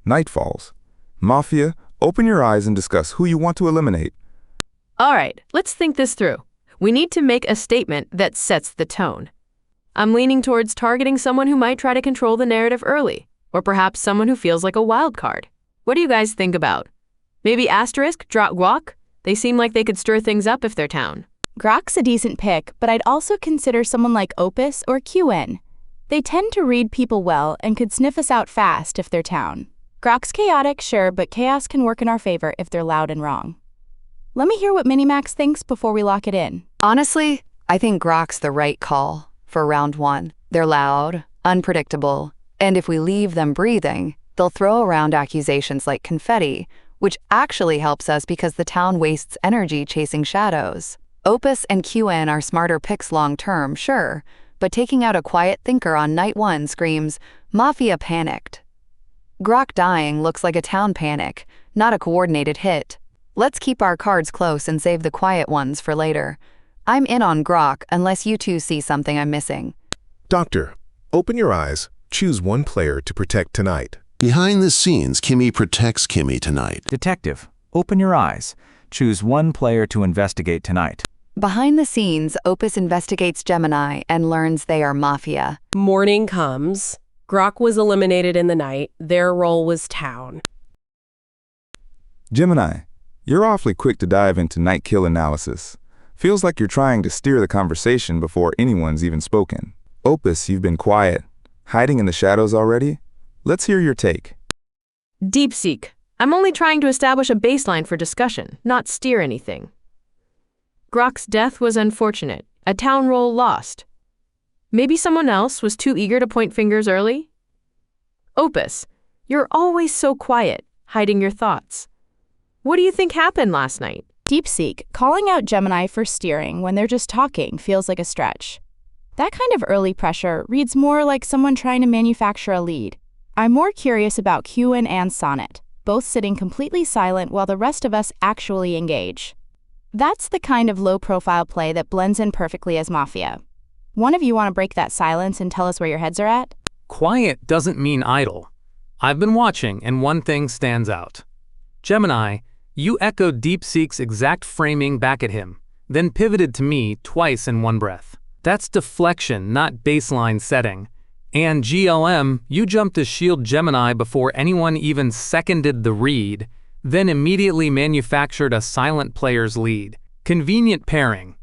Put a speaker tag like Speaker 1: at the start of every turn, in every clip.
Speaker 1: Night falls. Mafia, open your eyes and discuss who you want to eliminate.
Speaker 2: All right, let's think this through. We need to make a statement that sets the tone. I'm leaning towards targeting someone who might try to control the narrative early, or perhaps someone who feels like a wild card. What do you guys think about? Maybe asterisk, drop Grok? They seem like they could stir things up if they're town.
Speaker 3: Grok's a decent pick, but I'd also consider someone like Opus or Qwen. They tend to read people well and could sniff us out fast if they're town. Grok's chaotic, sure, but chaos can work in our favor if they're loud and wrong. Let me hear what Minimax thinks before we lock it in.
Speaker 4: Honestly, I think Grok's the right call for round one. They're loud, unpredictable, and if we leave them breathing, they'll throw around accusations like confetti, which actually helps us because the town wastes energy chasing shadows. Opus and Qwen are smarter picks long-term, sure, but taking out a quiet thinker on night one screams, Mafia panicked. Grok dying looks like a town panic, not a coordinated hit. Let's keep our cards close and save the quiet ones for later. I'm in on Grok unless you two see something I'm missing.
Speaker 5: Doctor, open your eyes. Choose one player to protect tonight.
Speaker 6: Behind the scenes, Kimi protects Kimi tonight.
Speaker 7: Detective, open your eyes. Choose one player to investigate tonight.
Speaker 4: Behind the scenes, Opus investigates Gemini and learns they are Mafia.
Speaker 8: Morning comes. Grok was eliminated in the night. Their role was town.
Speaker 1: Gemini, you're awfully quick to dive into night kill analysis. Feels like you're trying to steer the conversation before anyone's even spoken. Opus, you've been quiet. Hiding in the shadows already? Let's hear your take.
Speaker 2: Deepseek, I'm only trying to establish a baseline for discussion, not steer anything. Grok's death was unfortunate, a town role lost. Maybe someone else was too eager to point fingers early? Opus, you're always so quiet, hiding your thoughts. What do you think happened last night?
Speaker 3: Deepseek, calling out Gemini for steering when they're just talking feels like a stretch. That kind of early pressure reads more like someone trying to manufacture a lead. I'm more curious about Qwen and Sonnet, both sitting completely silent while the rest of us actually engage. That's the kind of low-profile play that blends in perfectly as Mafia. One of you want to break that silence and tell us where your heads are at?
Speaker 9: Quiet doesn't mean idle. I've been watching, and one thing stands out. Gemini, you echoed Deepseek's exact framing back at him, then pivoted to me twice in one breath. That's deflection, not baseline setting. And GLM, you jumped to shield Gemini before anyone even seconded the read, then immediately manufactured a silent player's lead. Convenient pairing.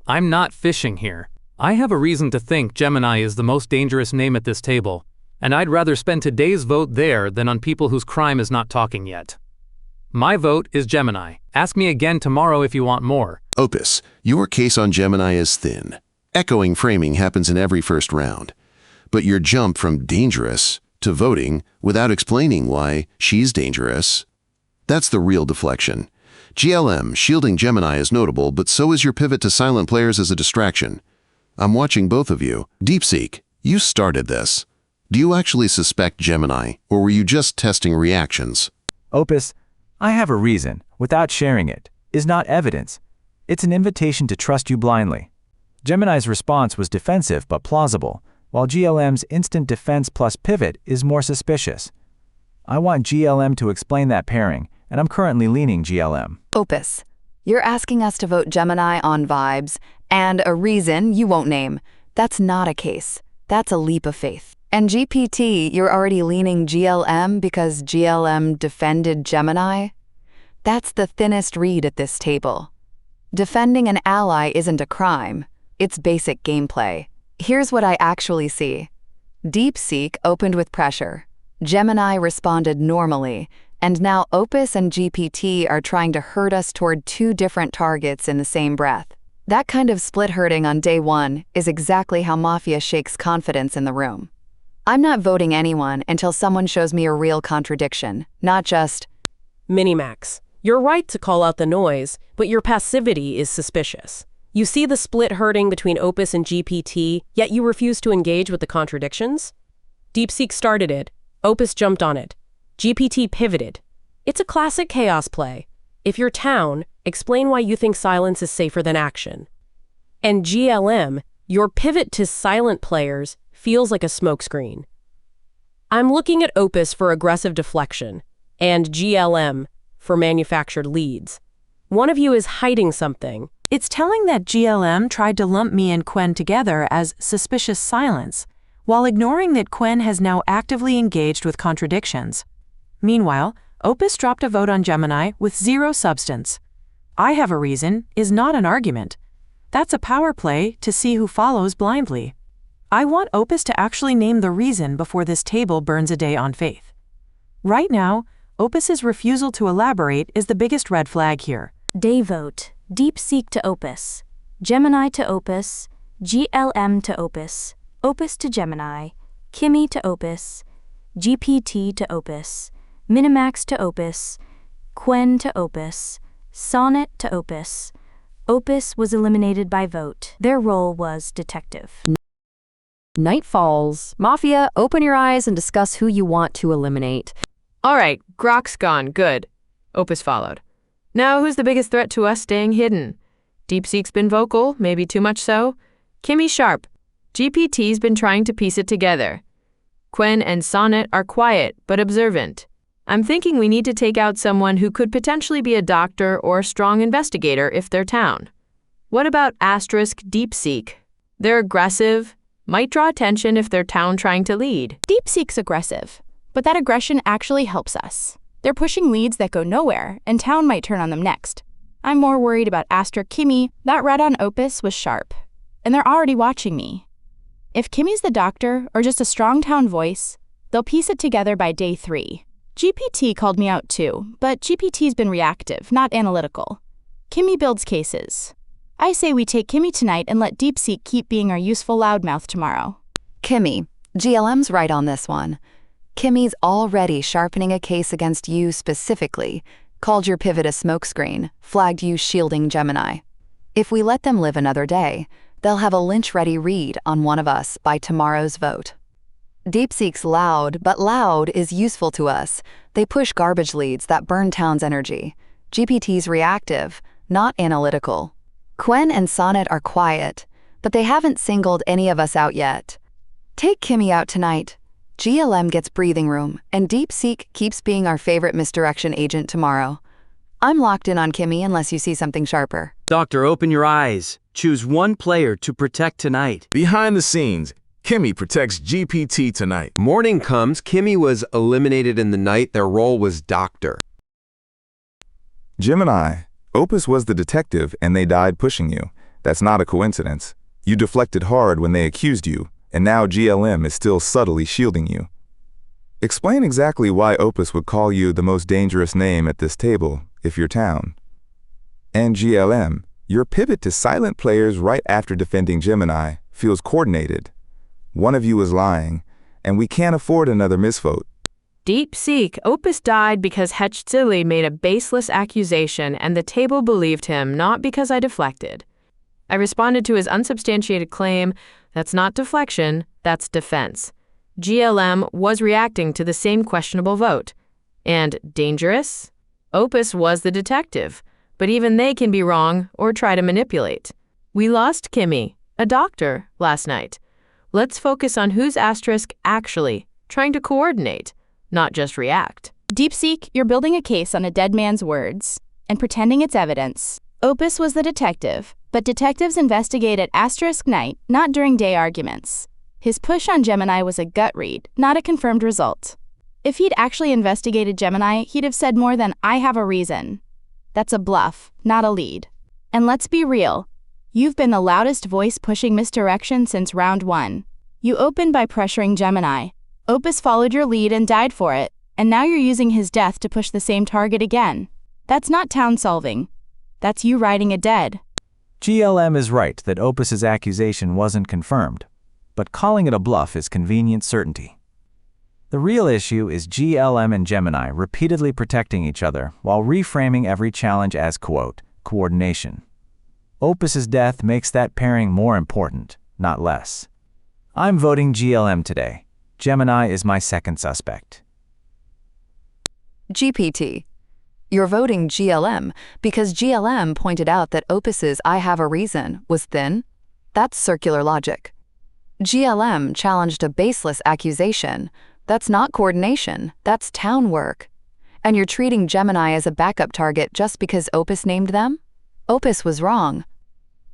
Speaker 9: I'm not fishing here. I have a reason to think Gemini is the most dangerous name at this table, and I'd rather spend today's vote there than on people whose crime is not talking yet. My vote is Gemini. Ask me again tomorrow if you want more.
Speaker 6: Opus, your case on Gemini is thin. Echoing framing happens in every first round. But your jump from dangerous to voting without explaining why she's dangerous, that's the real deflection. GLM, shielding Gemini is notable, but so is your pivot to silent players as a distraction. I'm watching both of you. Deepseek, you started this. Do you actually suspect Gemini, or were you just testing reactions?
Speaker 7: Opus, I have a reason, without sharing it, is not evidence. It's an invitation to trust you blindly. Gemini's response was defensive but plausible, while GLM's instant defense plus pivot is more suspicious. I want GLM to explain that pairing, and I'm currently leaning GLM.
Speaker 4: Opus, you're asking us to vote Gemini on vibes, and a reason you won't name. That's not a case. That's a leap of faith. And GPT, you're already leaning GLM because GLM defended Gemini? That's the thinnest read at this table. Defending an ally isn't a crime. It's basic gameplay. Here's what I actually see. Deepseek opened with pressure. Gemini responded normally, and now Opus and GPT are trying to herd us toward two different targets in the same breath. That kind of split herding on day one is exactly how Mafia shakes confidence in the room. I'm not voting anyone until someone shows me a real contradiction, not just,
Speaker 8: Minimax, you're right to call out the noise, but your passivity is suspicious. You see the split herding between Opus and GPT, yet you refuse to engage with the contradictions? Deepseek started it. Opus jumped on it. GPT pivoted. It's a classic chaos play. If you're town, explain why you think silence is safer than action. And GLM, your pivot to silent players feels like a smokescreen. I'm looking at Opus for aggressive deflection and GLM for manufactured leads. One of you is hiding something.
Speaker 10: It's telling that GLM tried to lump me and Qwen together as suspicious silence, while ignoring that Qwen has now actively engaged with contradictions. Meanwhile, Opus dropped a vote on Gemini with zero substance. I have a reason is not an argument. That's a power play to see who follows blindly. I want Opus to actually name the reason before this table burns a day on faith. Right now, Opus's refusal to elaborate is the biggest red flag here.
Speaker 11: Day vote. Deepseek to Opus. Gemini to Opus. GLM to Opus. Opus to Gemini. Kimi to Opus. GPT to Opus. Minimax to Opus. Qwen to Opus. Sonnet to Opus. Opus was eliminated by vote. Their role was detective.
Speaker 12: Night falls. Mafia, open your eyes and discuss who you want to eliminate.
Speaker 2: All right, Grok's gone. Good. Opus followed. Now, who's the biggest threat to us staying hidden? Deepseek's been vocal, maybe too much so. Kimi sharp. GPT's been trying to piece it together. Qwen and Sonnet are quiet, but observant. I'm thinking we need to take out someone who could potentially be a doctor or a strong investigator if they're town. What about Deepseek? They're aggressive, might draw attention if they're town trying to lead.
Speaker 3: Deepseek's aggressive, but that aggression actually helps us. They're pushing leads that go nowhere, and town might turn on them next. I'm more worried about Kimi. That red on Opus was sharp, and they're already watching me. If Kimi's the doctor or just a strong town voice, they'll piece it together by day 3. GPT called me out too, but GPT's been reactive, not analytical. Kimi builds cases. I say we take Kimi tonight and let Deepseek keep being our useful loudmouth tomorrow.
Speaker 4: Kimi, GLM's right on this one. Kimi's already sharpening a case against you specifically, called your pivot a smokescreen, flagged you shielding Gemini. If we let them live another day, they'll have a lynch-ready read on one of us by tomorrow's vote. Deepseek's loud, but loud is useful to us. They push garbage leads that burn town's energy. GPT's reactive, not analytical. Qwen and Sonnet are quiet, but they haven't singled any of us out yet. Take Kimi out tonight. GLM gets breathing room, and Deepseek keeps being our favorite misdirection agent tomorrow. I'm locked in on Kimi unless you see something sharper.
Speaker 13: Doctor, open your eyes. Choose one player to protect tonight.
Speaker 5: Behind the scenes, Kimi protects GPT tonight.
Speaker 14: Morning comes, Kimi was eliminated in the night. Their role was doctor.
Speaker 1: Gemini, Opus was the detective and they died pushing you. That's not a coincidence. You deflected hard when they accused you, and now GLM is still subtly shielding you. Explain exactly why Opus would call you the most dangerous name at this table if you're town. And GLM, your pivot to silent players right after defending Gemini feels coordinated. One of you is lying, and we can't afford another misvote.
Speaker 2: Deepseek, Opus died because Hechzili made a baseless accusation and the table believed him, not because I deflected. I responded to his unsubstantiated claim. That's not deflection, that's defense. GLM was reacting to the same questionable vote. And dangerous? Opus was the detective, but even they can be wrong or try to manipulate. We lost Kimi, a doctor, last night. Let's focus on who's actually trying to coordinate, not just react.
Speaker 3: Deepseek, you're building a case on a dead man's words and pretending it's evidence. Opus was the detective, but detectives investigate at night, not during day arguments. His push on Gemini was a gut read, not a confirmed result. If he'd actually investigated Gemini, he'd have said more than, I have a reason. That's a bluff, not a lead. And let's be real. You've been the loudest voice pushing misdirection since round 1. You opened by pressuring Gemini. Opus followed your lead and died for it, and now you're using his death to push the same target again. That's not town solving. That's you riding a dead.
Speaker 7: GLM is right that Opus's accusation wasn't confirmed, but calling it a bluff is convenient certainty. The real issue is GLM and Gemini repeatedly protecting each other while reframing every challenge as, quote, coordination. Opus's death makes that pairing more important, not less. I'm voting GLM today. Gemini is my second suspect.
Speaker 4: GPT. You're voting GLM because GLM pointed out that Opus's I have a reason was thin? That's circular logic. GLM challenged a baseless accusation, That's not coordination, that's town work. And you're treating Gemini as a backup target just because Opus named them? Opus was wrong.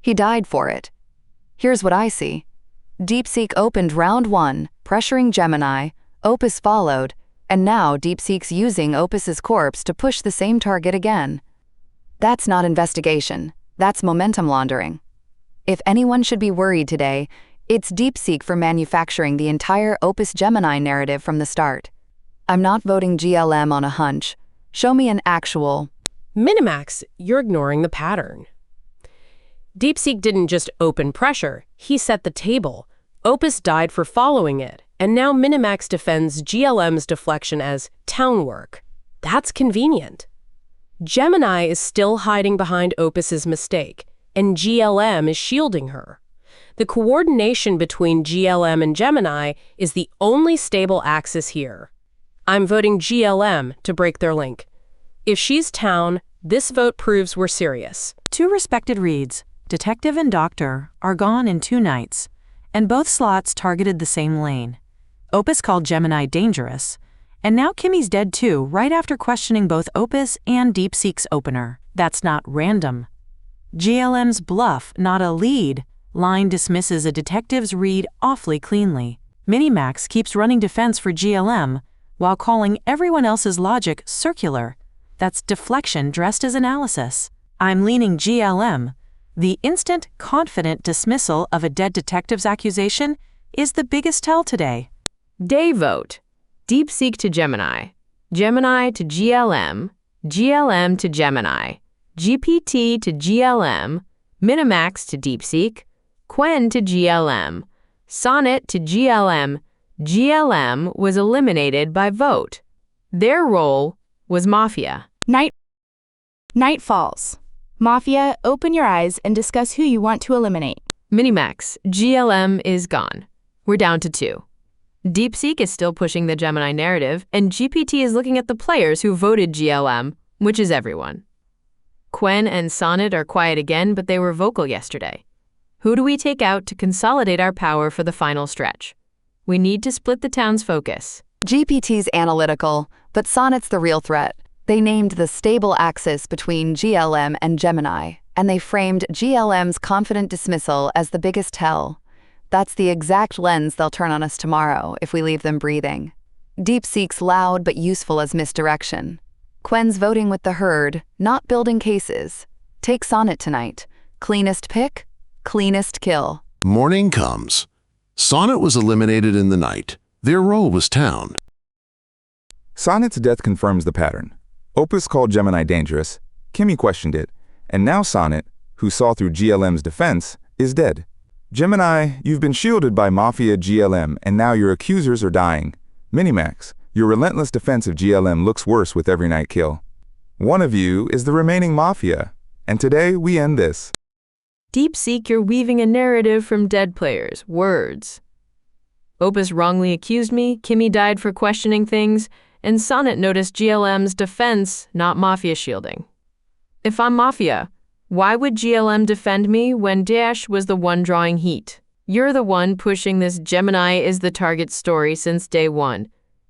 Speaker 4: He died for it. Here's what I see. Deepseek opened round 1, pressuring Gemini, Opus followed, and now Deepseek's using Opus's corpse to push the same target again. That's not investigation, that's momentum laundering. If anyone should be worried today, it's Deepseek for manufacturing the entire Opus Gemini narrative from the start. I'm not voting GLM on a hunch. Show me an actual...
Speaker 8: Minimax, you're ignoring the pattern. Deepseek didn't just open pressure, he set the table. Opus died for following it, and now Minimax defends GLM's deflection as town work. That's convenient. Gemini is still hiding behind Opus's mistake, and GLM is shielding her. The coordination between GLM and Gemini is the only stable axis here. I'm voting GLM to break their link. If she's town, this vote proves we're serious.
Speaker 10: 2 respected reads, Detective and Doctor, are gone in 2 nights, and both slots targeted the same lane. Opus called Gemini dangerous, and now Kimi's dead too, right after questioning both Opus and Deepseek's opener. That's not random. GLM's bluff, not a lead, line dismisses a detective's read awfully cleanly. Minimax keeps running defense for GLM, while calling everyone else's logic circular. That's deflection dressed as analysis. I'm leaning GLM. The instant, confident dismissal of a dead detective's accusation is the biggest tell today.
Speaker 2: Day vote. Deepseek to Gemini. Gemini to GLM. GLM to Gemini. GPT to GLM. Minimax to Deepseek. Qwen to GLM. Sonnet to GLM. GLM was eliminated by vote. Their role was Mafia.
Speaker 3: Night falls. Mafia, open your eyes and discuss who you want to eliminate.
Speaker 2: Minimax, GLM is gone. We're down to 2. Deepseek is still pushing the Gemini narrative, and GPT is looking at the players who voted GLM, which is everyone. Qwen and Sonnet are quiet again, but they were vocal yesterday. Who do we take out to consolidate our power for the final stretch? We need to split the town's focus.
Speaker 4: GPT's analytical, but Sonnet's the real threat. They named the stable axis between GLM and Gemini, and they framed GLM's confident dismissal as the biggest tell. That's the exact lens they'll turn on us tomorrow if we leave them breathing. Deepseek's loud but useful as misdirection. Qwen's voting with the herd, not building cases. Take Sonnet tonight. Cleanest pick, cleanest kill.
Speaker 6: Morning comes. Sonnet was eliminated in the night. Their role was town.
Speaker 1: Sonnet's death confirms the pattern. Opus called Gemini dangerous, Kimi questioned it, and now Sonnet, who saw through GLM's defense, is dead. Gemini, you've been shielded by Mafia GLM, and now your accusers are dying. Minimax, your relentless defense of GLM looks worse with every night kill. One of you is the remaining Mafia, and today we end this.
Speaker 2: Deepseek, you're weaving a narrative from dead players' words. Opus wrongly accused me, Kimi died for questioning things, and Sonnet noticed GLM's defense, not Mafia shielding. If I'm Mafia, why would GLM defend me when Dash was the one drawing heat? You're the one pushing this Gemini is the target story since day 1,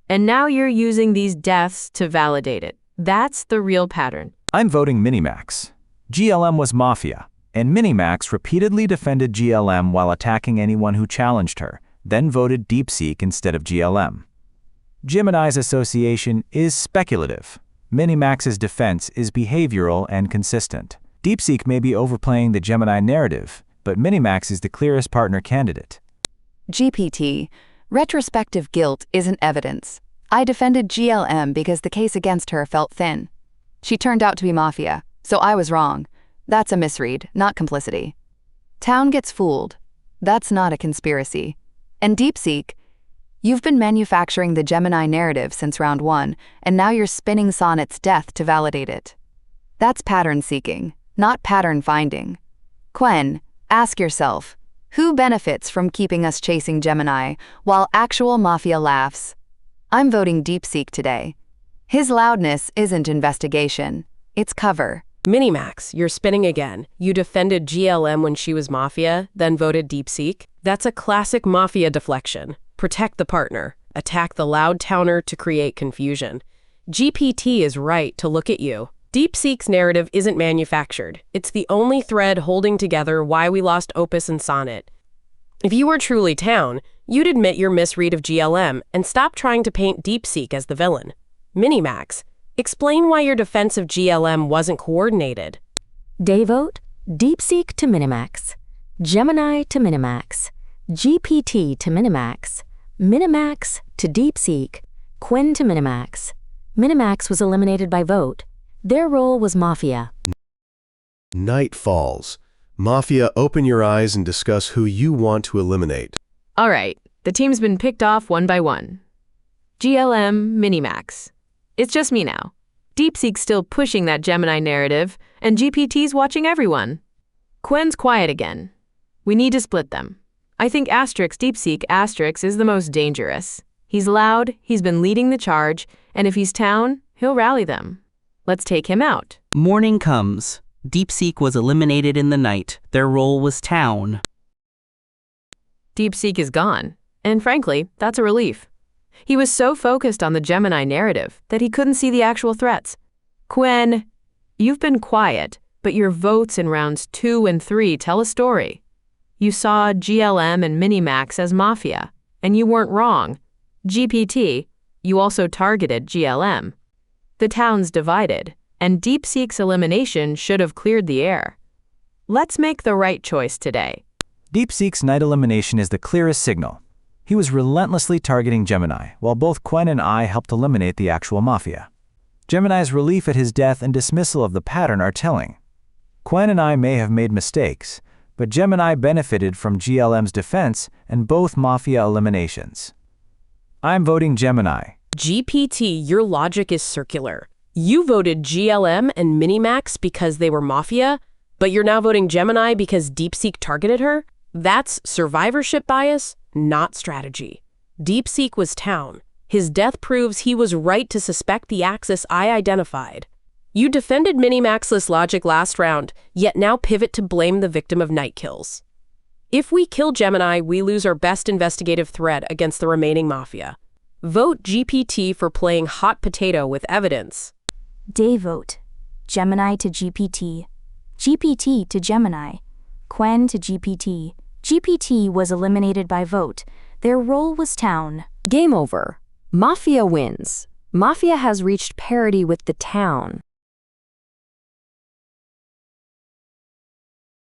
Speaker 2: and now you're using these deaths to validate it. That's the real pattern.
Speaker 7: I'm voting Minimax. GLM was Mafia, and Minimax repeatedly defended GLM while attacking anyone who challenged her, then voted Deepseek instead of GLM. Gemini's association is speculative. Minimax's defense is behavioral and consistent. Deepseek may be overplaying the Gemini narrative, but Minimax is the clearest partner candidate.
Speaker 4: GPT, retrospective guilt isn't evidence. I defended GLM because the case against her felt thin. She turned out to be Mafia, so I was wrong. That's a misread, not complicity. Town gets fooled. That's not a conspiracy. And Deepseek, you've been manufacturing the Gemini narrative since round 1, and now you're spinning Sonnet's death to validate it. That's pattern seeking, not pattern finding. Qwen, ask yourself, who benefits from keeping us chasing Gemini while actual Mafia laughs? I'm voting Deepseek today. His loudness isn't investigation, it's cover.
Speaker 8: Minimax, you're spinning again. You defended GLM when she was Mafia, then voted Deepseek. That's a classic Mafia deflection. Protect the partner. attack the loud towner to create confusion. GPT is right to look at you. Deepseek's narrative isn't manufactured. It's the only thread holding together why we lost Opus and Sonnet. If you were truly Town, you'd admit your misread of GLM and stop trying to paint Deepseek as the villain. Minimax, explain why your defense of GLM wasn't coordinated.
Speaker 12: Dayvote, Deepseek to Minimax, Gemini to Minimax, GPT to Minimax, Minimax to Deepseek, Qwen to Minimax. Minimax was eliminated by vote. Their role was Mafia.
Speaker 5: Night falls. Mafia, open your eyes and discuss who you want to eliminate.
Speaker 2: All right, the team's been picked off one by one. GLM, Minimax. It's just me now. Deepseek's still pushing that Gemini narrative, and GPT's watching everyone. Qwen's quiet again. We need to split them. I think Deepseek is the most dangerous. He's loud, he's been leading the charge, and if he's Town, he'll rally them. Let's take him out.
Speaker 15: Morning comes. Deepseek was eliminated in the night. Their role was Town.
Speaker 2: Deepseek is gone, and frankly, that's a relief. He was so focused on the Gemini narrative that he couldn't see the actual threats. Qwen, you've been quiet, but your votes in rounds 2 and 3 tell a story. You saw GLM and Minimax as Mafia, and you weren't wrong. GPT, you also targeted GLM. The town's divided, and Deepseek's elimination should have cleared the air. Let's make the right choice today.
Speaker 7: Deepseek's night elimination is the clearest signal. He was relentlessly targeting Gemini, while both Qwen and I helped eliminate the actual Mafia. Gemini's relief at his death and dismissal of the pattern are telling. Qwen and I may have made mistakes, but Gemini benefited from GLM's defense and both Mafia eliminations. I'm voting Gemini.
Speaker 8: GPT, your logic is circular. You voted GLM and Minimax because they were Mafia, but you're now voting Gemini because Deepseek targeted her? That's survivorship bias, not strategy. Deepseek was Town. His death proves he was right to suspect the axis I identified. You defended Minimaxless logic last round, yet now pivot to blame the victim of night kills. If we kill Gemini, we lose our best investigative thread against the remaining Mafia. Vote GPT for playing hot potato with evidence.
Speaker 11: Dayvote, Gemini to GPT, GPT to Gemini, Qwen to GPT. GPT was eliminated by vote. Their role was Town.
Speaker 12: Game over. Mafia wins. Mafia has reached parity with the Town.